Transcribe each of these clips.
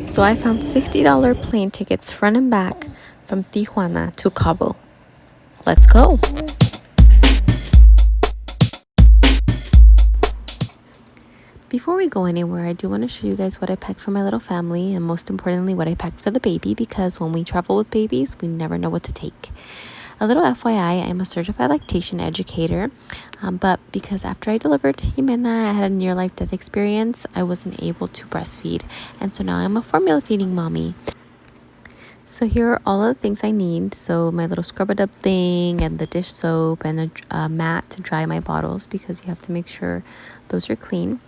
So I found $60 plane tickets front and back from Tijuana to Cabo. Let's go! Before we go anywhere, I do want to show you guys what I packed for my little family, and most importantly what I packed for the baby, because when we travel with babies we never know what to take. A little FYI, I'm a certified lactation educator, but because after I delivered Jimena, I had a near life death experience, I wasn't able to breastfeed, and so now I'm a formula feeding mommy. So here are all of the things I need. So my little scrub-a-dub thing and the dish soap and a mat to dry my bottles, because you have to make sure those are clean.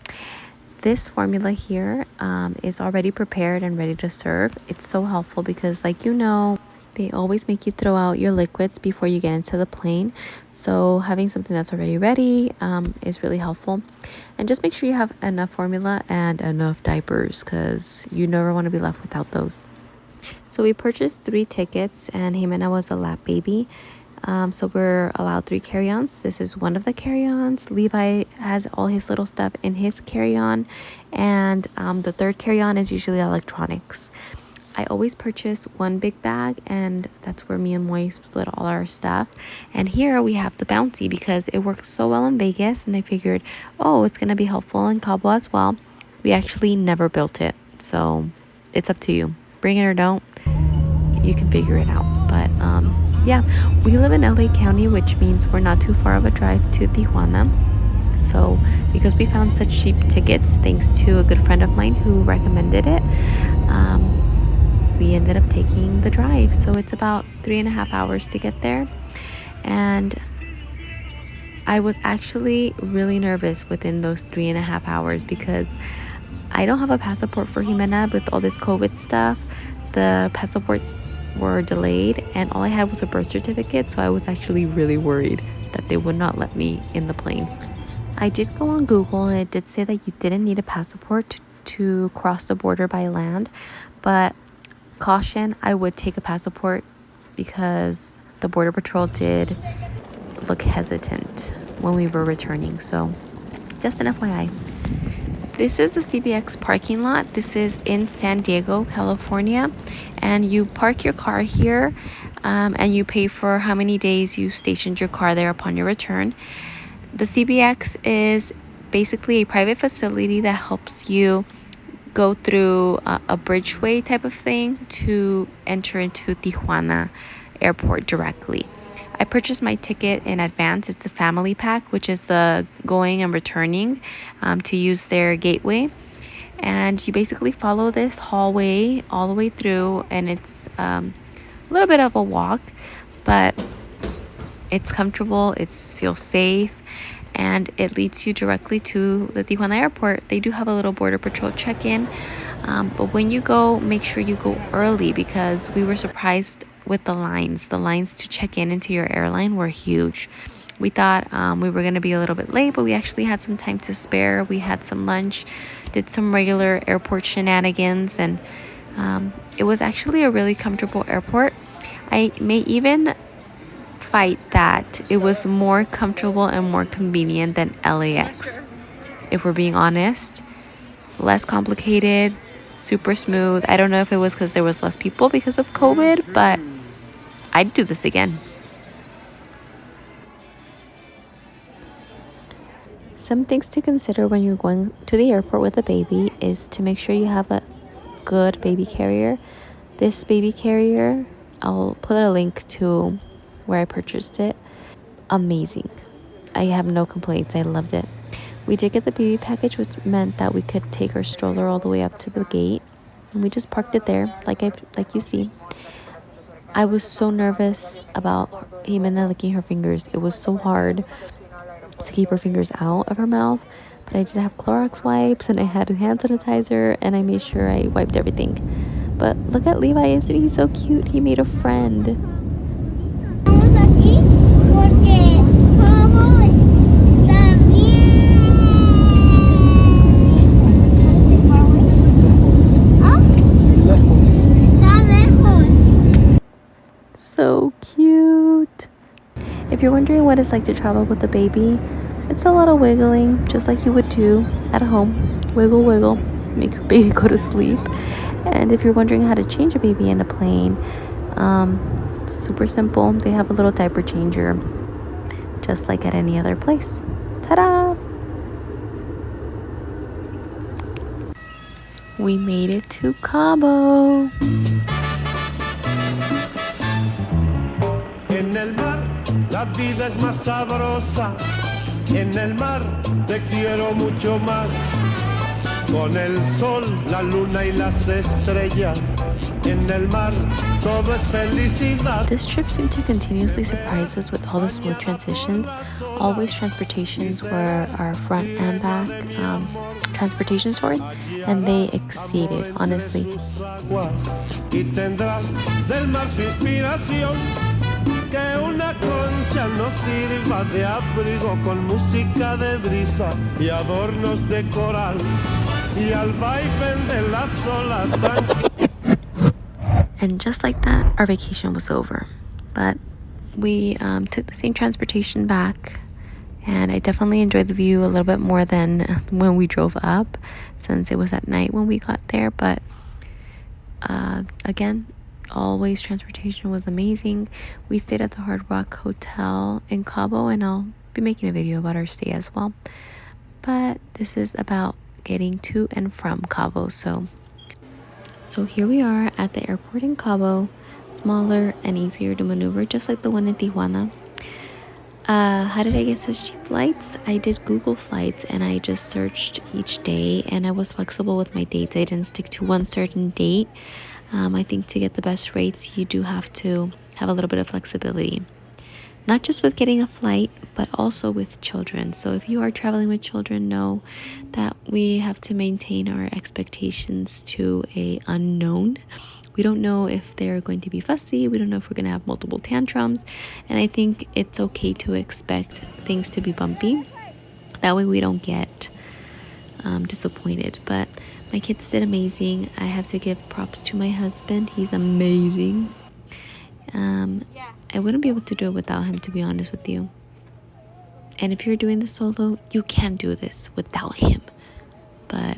This formula here is already prepared and ready to serve. It's so helpful because, like, they always make you throw out your liquids before you get into the plane. So having something that's already ready is really helpful. And just make sure you have enough formula and enough diapers, because you never want to be left without those. So we purchased 3 tickets, and Jimena was a lap baby. So we're allowed 3 carry-ons. This is one of the carry-ons. Levi has all his little stuff in his carry-on. And the third carry-on is usually electronics. I always purchase one big bag, and that's where me and Moy split all our stuff. And here we have the Bouncy, because it works so well in Vegas, and I figured, oh, it's going to be helpful in Cabo as well. We actually never built it, so it's up to you. Bring it or don't. You can figure it out. But yeah, we live in LA County, which means we're not too far of a drive to Tijuana. So because we found such cheap tickets, thanks to a good friend of mine who recommended it, we ended up taking the drive. So it's about 3.5 hours to get there. And I was actually really nervous within those 3.5 hours, because I don't have a passport for Jimena. With all this COVID stuff, the passports were delayed, and all I had was a birth certificate, so I was actually really worried that they would not let me in the plane. I did go on Google, and it did say that you didn't need a passport to cross the border by land, but caution, I would take a passport, because the Border Patrol did look hesitant when we were returning. So just an FYI. This is the CBX parking lot. This is in San Diego, California, and you park your car here, and you pay for how many days you stationed your car there upon your return. The CBX is basically a private facility that helps you go through a bridgeway type of thing to enter into Tijuana airport directly. I purchased my ticket in advance. It's a family pack, which is the going and returning to use their gateway. And you basically follow this hallway all the way through, and it's a little bit of a walk, but it's comfortable, it feels safe, and it leads you directly to the Tijuana airport. They do have a little Border Patrol check-in, but when you go, make sure you go early, because we were surprised with the lines. The lines to check in into your airline were huge. We thought we were going to be a little bit late, but we actually had some time to spare. We had some lunch, did some regular airport shenanigans, and it was actually a really comfortable airport. I may even fight that it was more comfortable and more convenient than LAX, if we're being honest. Less complicated, super smooth. I don't know if it was because there was less people because of COVID, but I'd do this again. Some things to consider when you're going to the airport with a baby is to make sure you have a good baby carrier. This baby carrier, I'll put a link to where I purchased it. Amazing. I have no complaints. I loved it. We did get the baby package, which meant that we could take our stroller all the way up to the gate, and we just parked it there, like you see. I was so nervous about Jimena licking her fingers. It was so hard to keep her fingers out of her mouth, but I did have Clorox wipes, and I had hand sanitizer, and I made sure I wiped everything. But look at Levi, isn't he so cute? He made a friend. So cute. If you're wondering what it's like to travel with a baby, it's a lot of wiggling, just like you would do at home. Wiggle, wiggle. make your baby go to sleep. And if you're wondering how to change a baby in a plane, it's super simple. They have a little diaper changer, just like at any other place. Ta-da! We made it to Cabo. En el mar la vida es más sabrosa. En el mar te quiero mucho más. Con el sol, la luna y las estrellas. En el mar todo es felicidad. This trip seemed to continuously surprise us with all the smooth transitions. Always transportations were our front and back transportation stores, and they exceeded, honestly. Y tendrás del mar su inspiración. Que una concha nos sirva de abrigo con música de brisa y adornos de coral y al vaivén de las olas. And just like that, our vacation was over. But we took the same transportation back, and I definitely enjoyed the view a little bit more than when we drove up, since it was at night when we got there. But again, always transportation was amazing. We stayed at the Hard Rock Hotel in Cabo, and I'll be making a video about our stay as well. But this is about getting to and from Cabo. So here we are at the airport in Cabo, smaller and easier to maneuver, just like the one in Tijuana. How did I get such cheap flights? I did Google Flights, and I just searched each day, and I was flexible with my dates. I didn't stick to one certain date. I think to get the best rates, you do have to have a little bit of flexibility. Not just with getting a flight, but also with children. So if you are traveling with children, know that we have to maintain our expectations to a unknown. We don't know if they're going to be fussy. We don't know if we're going to have multiple tantrums. And I think it's okay to expect things to be bumpy. That way we don't get disappointed. But my kids did amazing. I have to give props to my husband. He's amazing. I wouldn't be able to do it without him, to be honest with you. And if you're doing this solo, you can do this without him. But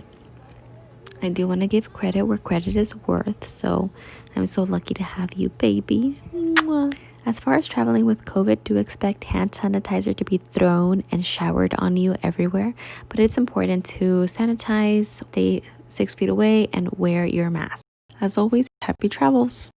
I do want to give credit where credit is worth. So I'm so lucky to have you, baby. Mwah. As far as traveling with COVID, do expect hand sanitizer to be thrown and showered on you everywhere. But it's important to sanitize, stay 6 feet away, and wear your mask. As always, happy travels.